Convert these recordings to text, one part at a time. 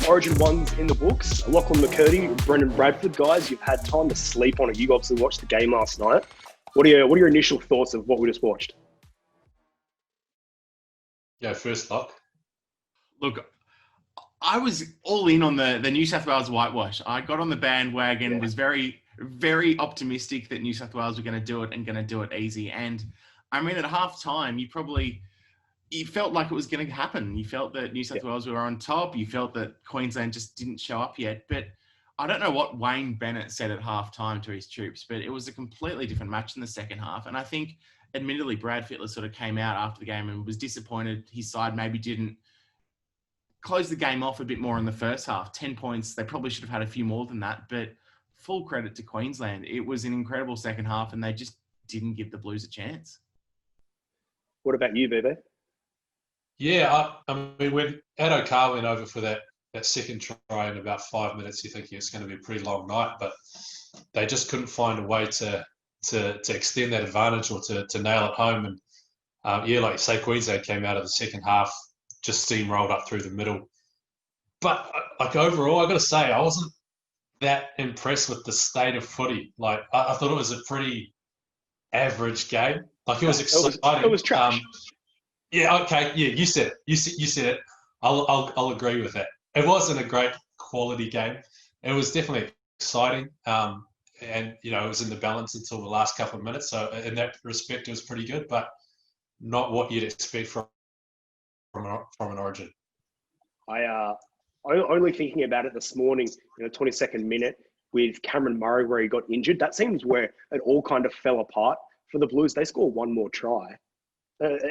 Origin 1's in the books. Lachlan McCurdy, Brendan Bradford, guys, you've had time to sleep on it. You obviously watched the game last night. What are your initial thoughts of what we just watched? Yeah, first look. Look, I was all in on the New South Wales whitewash. I got on the bandwagon, was very, very optimistic that New South Wales were going to do it and going to do it easy. And I mean, at half time, you felt like it was going to happen. You felt that New South Wales were on top. You felt that Queensland just didn't show up yet. But I don't know what Wayne Bennett said at half time to his troops, but it was a completely different match in the second half. And I think, admittedly, Brad Fittler sort of came out after the game and was disappointed his side maybe didn't close the game off a bit more in the first half. 10 points, they probably should have had a few more than that. But full credit to Queensland. It was an incredible second half and they just didn't give the Blues a chance. What about you, BB? Yeah, I mean, when Addo Carr went over for that second try in about 5 minutes, you're thinking it's going to be a pretty long night, but they just couldn't find a way to extend that advantage or to nail it home. And like you say, Queensland came out of the second half, just steamrolled up through the middle. But like overall, I got to say, I wasn't that impressed with the state of footy. Like I thought it was a pretty average game. Like it was exciting. It was trash. Yeah, okay. Yeah, you said it. You said it. I'll agree with that. It wasn't a great quality game. It was definitely exciting, and it was in the balance until the last couple of minutes. So in that respect, it was pretty good, but not what you'd expect from an Origin. I only thinking about it this morning in the 22nd minute with Cameron Murray where he got injured. That seems where it all kind of fell apart for the Blues. They score one more try.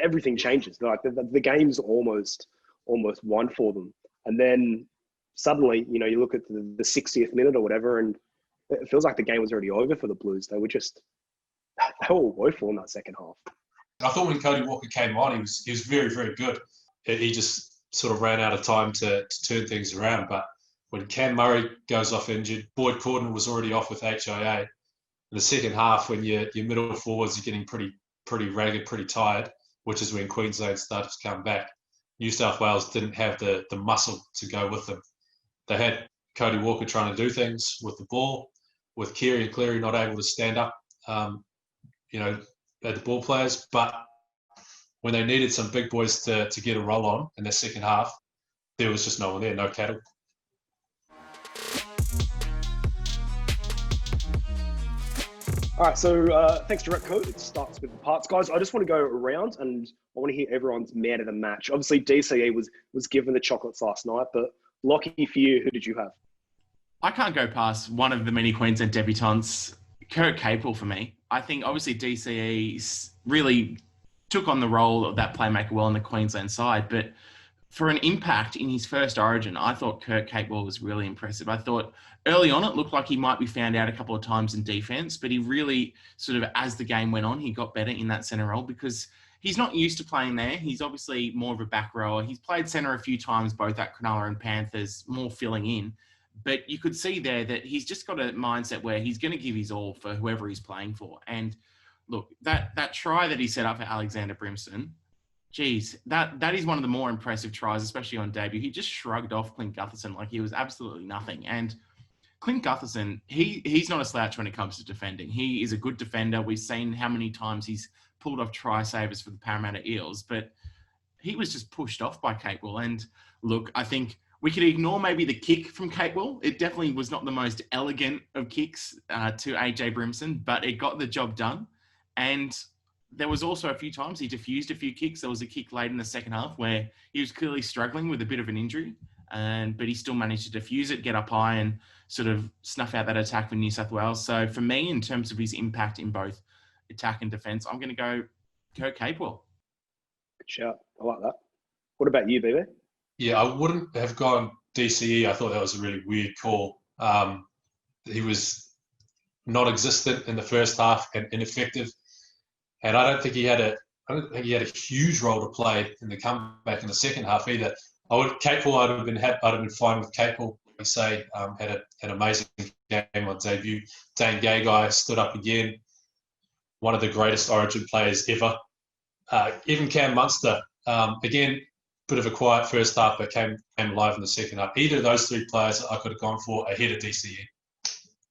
Everything changes. Like the game's almost won for them. And then suddenly, you look at the 60th minute or whatever, and it feels like the game was already over for the Blues. They were woeful in that second half. I thought when Cody Walker came on, he was very, very good. He just sort of ran out of time to turn things around. But when Cam Murray goes off injured, Boyd Cordner was already off with HIA. In the second half, when your middle forwards are getting pretty ragged, pretty tired, which is when Queensland started to come back, New South Wales didn't have the muscle to go with them. They had Cody Walker trying to do things with the ball, with Keary and Cleary not able to stand up, at the ball players. But when they needed some big boys to get a roll on in the second half, there was just no one there, no cattle. All right, so thanks, Direct Code. It starts with the parts. Guys, I just want to go around and I want to hear everyone's man of the match. Obviously, DCE was given the chocolates last night, but Lockie, for you, who did you have? I can't go past one of the many Queensland debutants, Kurt Capewell, for me. I think, obviously, DCE really took on the role of that playmaker well on the Queensland side, but for an impact in his first Origin, I thought Kurt Capewell was really impressive. I thought early on it looked like he might be found out a couple of times in defence, but he really sort of, as the game went on, he got better in that centre role because he's not used to playing there. He's obviously more of a back rower. He's played centre a few times, both at Cronulla and Panthers, more filling in. But you could see there that he's just got a mindset where he's going to give his all for whoever he's playing for. And look, that try that he set up for Alexander Brimson, geez, that is one of the more impressive tries, especially on debut. He just shrugged off Clint Gutherson like he was absolutely nothing. And Clint Gutherson, he's not a slouch when it comes to defending. He is a good defender. We've seen how many times he's pulled off try savers for the Parramatta Eels, but he was just pushed off by Capewell. And look, I think we could ignore maybe the kick from Capewell. It definitely was not the most elegant of kicks to AJ Brimson, but it got the job done. And there was also a few times he diffused a few kicks. There was a kick late in the second half where he was clearly struggling with a bit of an injury, but he still managed to diffuse it, get up high and sort of snuff out that attack for New South Wales. So for me, in terms of his impact in both attack and defence, I'm going to go Kurt Capewell. Good shout. I like that. What about you, BB? Yeah, I wouldn't have gone DCE. I thought that was a really weird call. He was non-existent in the first half and ineffective. And I don't think he had a huge role to play in the comeback in the second half either. Capewell, I'd have been fine with Capewell. We say had an amazing game on debut. Dane Gagai stood up again, one of the greatest Origin players ever. Even Cam Munster, again, bit of a quiet first half, but came alive in the second half. Either of those three players I could have gone for ahead of DCE.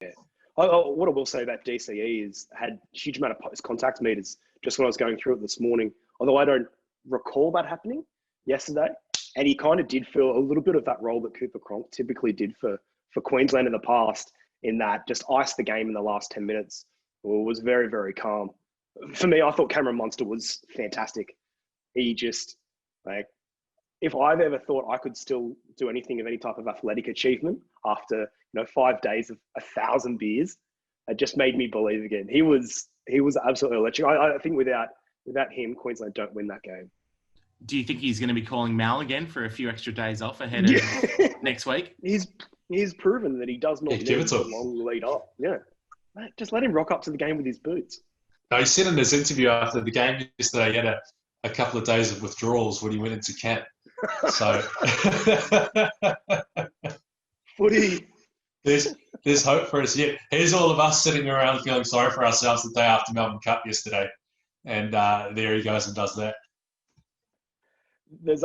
Yeah. What I will say about DCE is had a huge amount of post contact meters just when I was going through it this morning. Although I don't recall that happening yesterday, and he kind of did feel a little bit of that role that Cooper Cronk typically did for Queensland in the past, in that just ice the game in the last 10 minutes. Well, was very, very calm. For me, I thought Cameron Munster was fantastic. He just, like, if I've ever thought I could still do anything of any type of athletic achievement after 5 days of 1,000 beers, it just made me believe again. He was absolutely electric. I think without him, Queensland don't win that game. Do you think he's going to be calling Mal again for a few extra days off ahead of next week? He's proven that he does not need a long lead up. Yeah, just let him rock up to the game with his boots. No, he said in his interview after the game yesterday, he had a couple of days of withdrawals when he went into camp. So, footy. There's hope for us yet. Here's all of us sitting around feeling sorry for ourselves the day after Melbourne Cup yesterday, and there he goes and does that. There's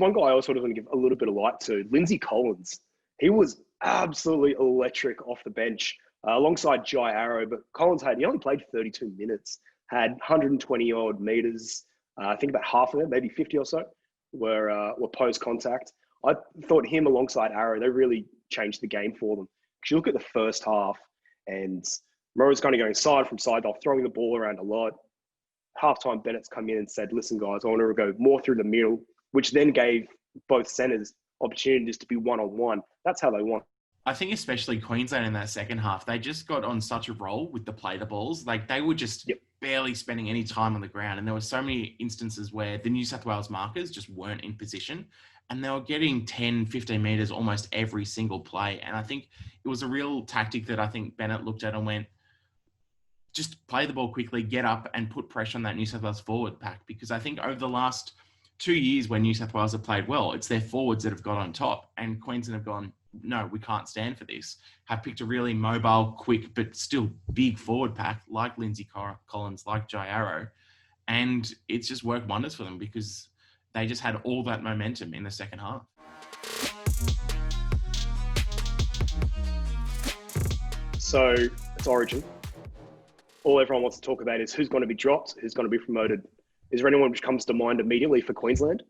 one guy I also want to give a little bit of light to, Lindsey Collins. He was absolutely electric off the bench alongside Jai Arrow, but Collins he only played 32 minutes, had 120 odd meters. I think about half of it, maybe 50 or so, were post contact. I thought him alongside Arrow, they really changed the game for them. Because you look at the first half, and Maroons kind of going side from side, they're throwing the ball around a lot. Halftime, Bennett's come in and said, "Listen, guys, I want to go more through the middle," which then gave both centres opportunities to be one-on-one. That's how they want. I think especially Queensland in that second half, they just got on such a roll with the play the balls. Like, they were just barely spending any time on the ground. And there were so many instances where the New South Wales markers just weren't in position. And they were getting 10, 15 metres almost every single play. And I think it was a real tactic that I think Bennett looked at and went, just play the ball quickly, get up and put pressure on that New South Wales forward pack. Because I think over the last 2 years when New South Wales have played well, it's their forwards that have got on top. And Queensland have gone, no, we can't stand for this. Have picked a really mobile, quick, but still big forward pack like Lindsey Collins, like Jai Arrow. And it's just worked wonders for them because they just had all that momentum in the second half. So it's Origin. All everyone wants to talk about is who's going to be dropped, who's going to be promoted. Is there anyone which comes to mind immediately for Queensland?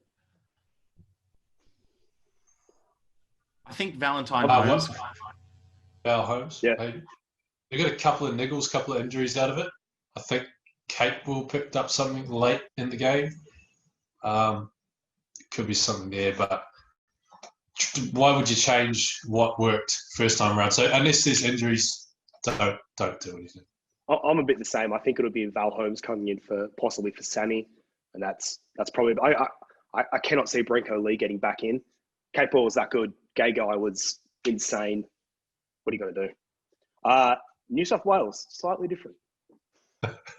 I think Valentine Holmes. Val Holmes, yeah. Maybe. They got a couple of niggles, couple of injuries out of it. I think Capewell picked up something late in the game. Could be something there, but why would you change what worked first time around? So unless there's injuries, don't do anything. I'm a bit the same. I think it'll be Val Holmes coming in possibly for Sammy, and that's probably. I cannot see Brenko Lee getting back in. Capewell was that good. Gay guy was insane. What are you going to do? New South Wales, slightly different.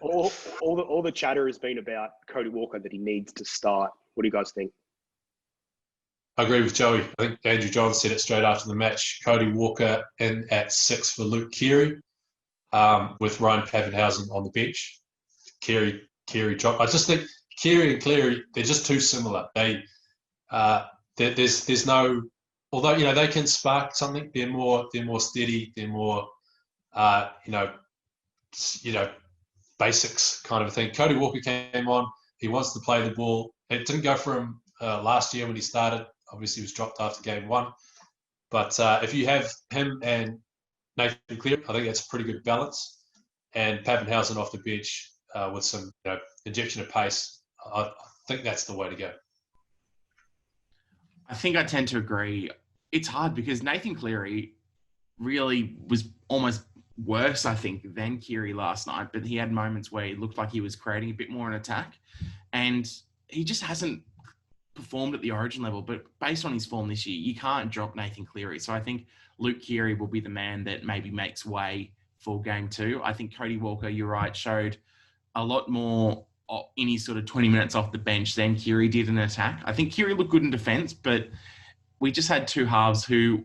all the chatter has been about Cody Walker, that he needs to start. What do you guys think? I agree with Joey. I think Andrew Johns said it straight after the match. Cody Walker in at 6 for Luke Keary, with Ryan Papenhuyzen on the bench. Keary dropped. I just think Keary and Cleary, they're just too similar. There's no, although they can spark something. They're more steady. They're more basics kind of a thing. Cody Walker came on. He wants to play the ball. It didn't go for him last year when he started. Obviously, he was dropped after game 1. But if you have him and Nathan Cleary, I think that's a pretty good balance. And Papenhuyzen off the bench with some injection of pace, I think that's the way to go. I think I tend to agree. It's hard because Nathan Cleary really was almost worse, I think, than Keary last night. But he had moments where he looked like he was creating a bit more an attack. And he just hasn't performed at the Origin level. But based on his form this year, you can't drop Nathan Cleary. So I think Luke Keary will be the man that maybe makes way for game 2. I think Cody Walker, you're right, showed a lot more in his sort of 20 minutes off the bench than Keary did in attack. I think Keary looked good in defence, but we just had two halves who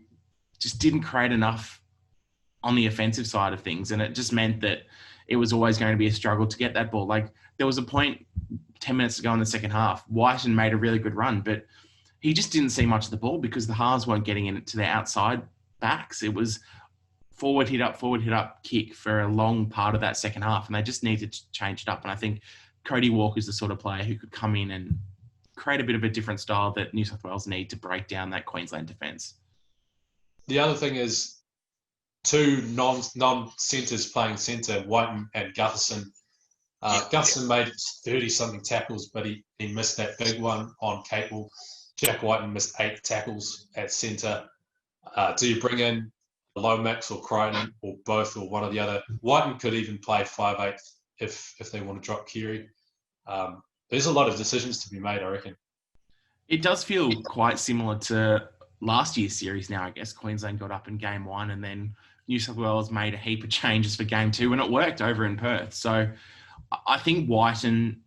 just didn't create enough on the offensive side of things. And it just meant that it was always going to be a struggle to get that ball. Like, there was a point 10 minutes to go in the second half. Whiten made a really good run, but he just didn't see much of the ball because the halves weren't getting it to their outside backs. It was forward hit up kick for a long part of that second half, and they just needed to change it up. And I think Cody Walker is the sort of player who could come in and create a bit of a different style that New South Wales need to break down that Queensland defence. The other thing is two non-centres playing centre, Whiten and Gutherson. Gutherson made 30-something tackles, but he missed that big one on Capewell. Jack Whiten missed 8 tackles at centre. Do you bring in Lomax or Crichton or both or one or the other? Whiten could even play 5'8" if they want to drop Keary. There's a lot of decisions to be made, I reckon. It does feel quite similar to last year's series now, I guess. Queensland got up in game 1 and then New South Wales made a heap of changes for game 2 and it worked over in Perth. So I think Whiten,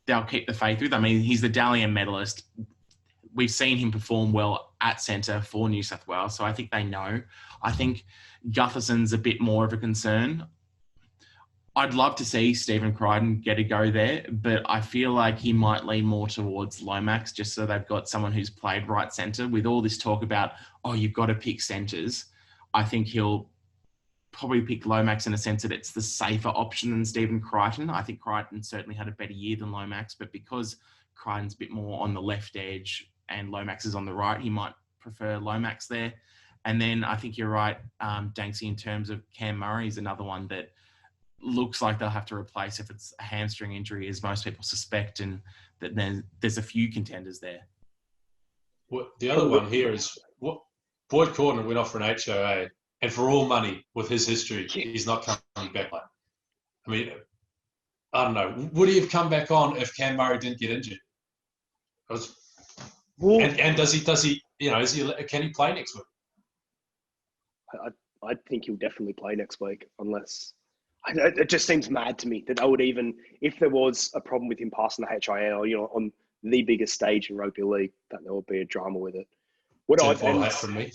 they'll keep the faith with. I mean, he's the Dally M medalist. We've seen him perform well at centre for New South Wales, so I think they know. I think Gutherson's a bit more of a concern. I'd love to see Stephen Crichton get a go there, but I feel like he might lean more towards Lomax just so they've got someone who's played right centre. With all this talk about, you've got to pick centres, I think he'll probably pick Lomax in a sense that it's the safer option than Stephen Crichton. I think Crichton certainly had a better year than Lomax, but because Crichton's a bit more on the left edge and Lomax is on the right, he might prefer Lomax there. And then I think you're right, Danksy, in terms of Cam Murray is another one that looks like they'll have to replace if it's a hamstring injury, as most people suspect, and that there's a few contenders there. Well, the other one here is Boyd Cordner went off for an HOA, and for all money, with his history, he's not coming back. I mean, I don't know. Would he have come back on if Cam Murray didn't get injured? And does he? Can he play next week? I think he'll definitely play next week, unless it just seems mad to me that I would even, if there was a problem with him passing the HIL, on the biggest stage in rugby league, that there would be a drama with it. From me.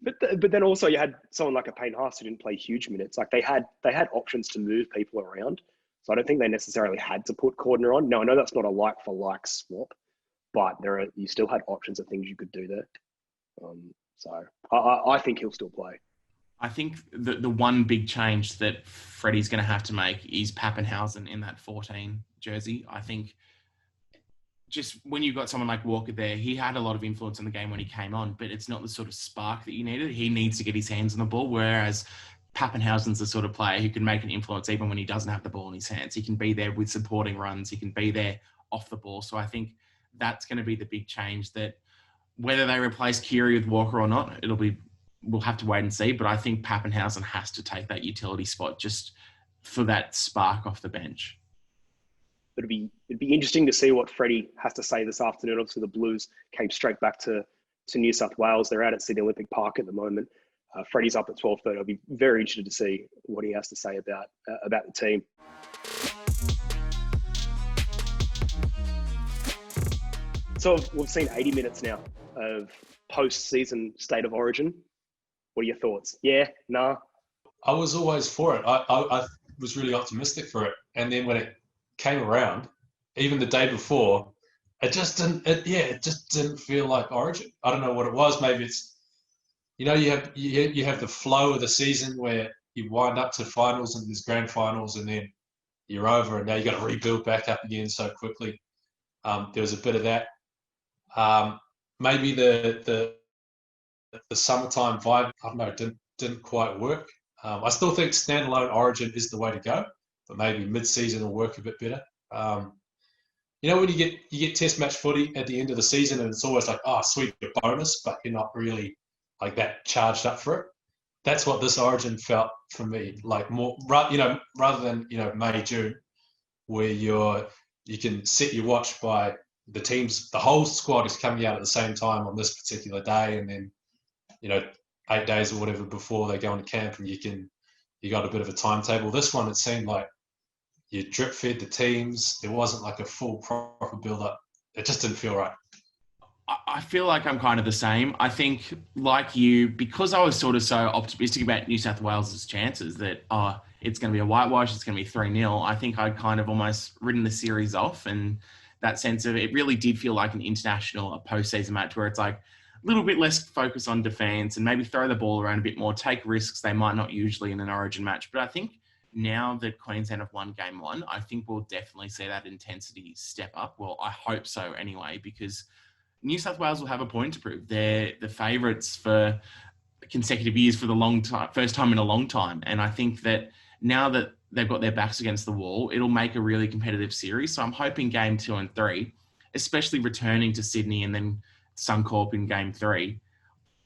But then also you had someone like a Payne Haas who didn't play huge minutes. Like they had options to move people around. So I don't think they necessarily had to put Cordner on. No, I know that's not a like for like swap, but you still had options of things you could do there. So I think he'll still play. I think the one big change that Freddie's going to have to make is Pappenhausen in that 14 jersey. I think just when you've got someone like Walker there, he had a lot of influence in the game when he came on, but it's not the sort of spark that you needed. He needs to get his hands on the ball, whereas Pappenhausen's the sort of player who can make an influence even when he doesn't have the ball in his hands. He can be there with supporting runs. He can be there off the ball. So I think that's going to be the big change, that whether they replace Keary with Walker or not, we'll have to wait and see. But I think Pappenhausen has to take that utility spot just for that spark off the bench. It'd be interesting to see what Freddie has to say this afternoon. Obviously, the Blues came straight back to New South Wales. They're out at Sydney Olympic Park at the moment. Freddie's up at 12:30. I'll be very interested to see what he has to say about the team. So we've seen 80 minutes now of post-season State of Origin. What are your thoughts? Yeah? Nah? I was always for it. I was really optimistic for it. And then when it came around, even the day before, it just didn't feel like Origin. I don't know what it was. Maybe it's, you have the flow of the season where you wind up to finals and there's grand finals and then you're over and now you got to rebuild back up again so quickly. There was a bit of that. Maybe the summertime vibe, I don't know, didn't quite work. I still think standalone Origin is the way to go, but maybe mid-season will work a bit better. When you get test match footy at the end of the season and it's always like, sweet, a bonus, but you're not really like that charged up for it. That's what this Origin felt for me, like more, rather than, May, June, where you can set your watch by the teams, the whole squad is coming out at the same time on this particular day, and then 8 days or whatever before they go into camp, and you got a bit of a timetable. This one, it seemed like you drip fed the teams. There wasn't like a full proper build up. It just didn't feel right. I feel like I'm kind of the same. I think, like you, because I was sort of so optimistic about New South Wales' chances that, it's going to be a whitewash, it's going to be 3-0, I think I'd kind of almost written the series off. And that sense of it really did feel like an international, a postseason match where it's like a little bit less focus on defence and maybe throw the ball around a bit more, take risks they might not usually in an Origin match. But I think now that Queensland have won game one, I think we'll definitely see that intensity step up. Well, I hope so anyway, because New South Wales will have a point to prove. They're the favourites for consecutive years for the long time, first time in a long time. And I think that now that they've got their backs against the wall, it'll make a really competitive series. So I'm hoping game 2 and 3, especially returning to Sydney and then Suncorp in game 3,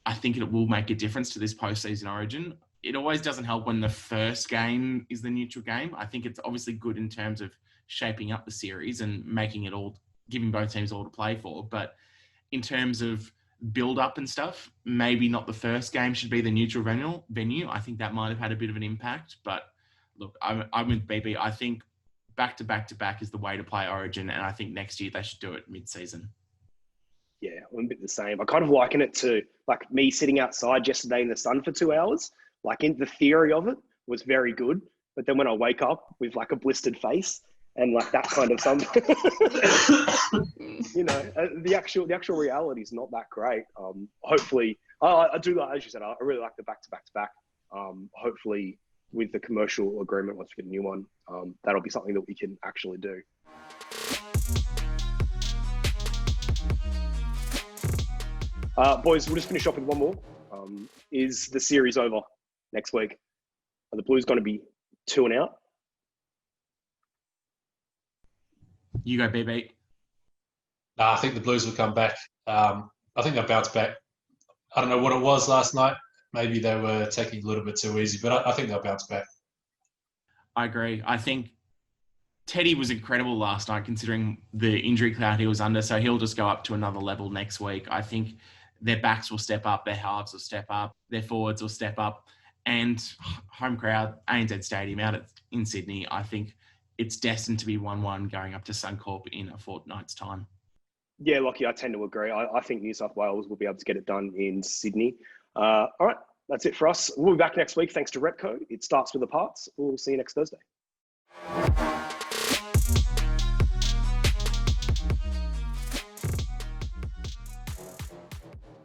I think it will make a difference to this postseason Origin. It always doesn't help when the first game is the neutral game. I think it's obviously good in terms of shaping up the series and making it all, giving both teams all to play for. But in terms of build up and stuff, maybe not the first game should be the neutral venue. I think that might have had a bit of an impact. But look, I'm with BB. I think back to back is the way to play Origin. And I think next year they should do it mid-season. Yeah, I'm a bit the same. I kind of liken it to like me sitting outside yesterday in the sun for 2 hours. Like, in the theory of it was very good. But then when I wake up with like a blistered face and like that kind of something, the actual reality is not that great. Hopefully, I do like, as you said, I really like the back-to-back. Hopefully, with the commercial agreement, once we get a new one, that'll be something that we can actually do. Boys, we'll just finish off with one more. Is the series over next week? Are the Blues going to be 2 and out? You go, BB. I think the Blues will come back. I think they'll bounce back. I don't know what it was last night. Maybe they were taking a little bit too easy, but I think they'll bounce back. I agree. I think Teddy was incredible last night considering the injury cloud he was under, so he'll just go up to another level next week. I think their backs will step up, their halves will step up, their forwards will step up, and home crowd, ANZ Stadium out in Sydney, I think it's destined to be 1-1 going up to Suncorp in a fortnight's time. Yeah, Lockie, I tend to agree. I think New South Wales will be able to get it done in Sydney. All right, that's it for us. We'll be back next week. Thanks to Repco. It starts with the parts. We'll see you next Thursday.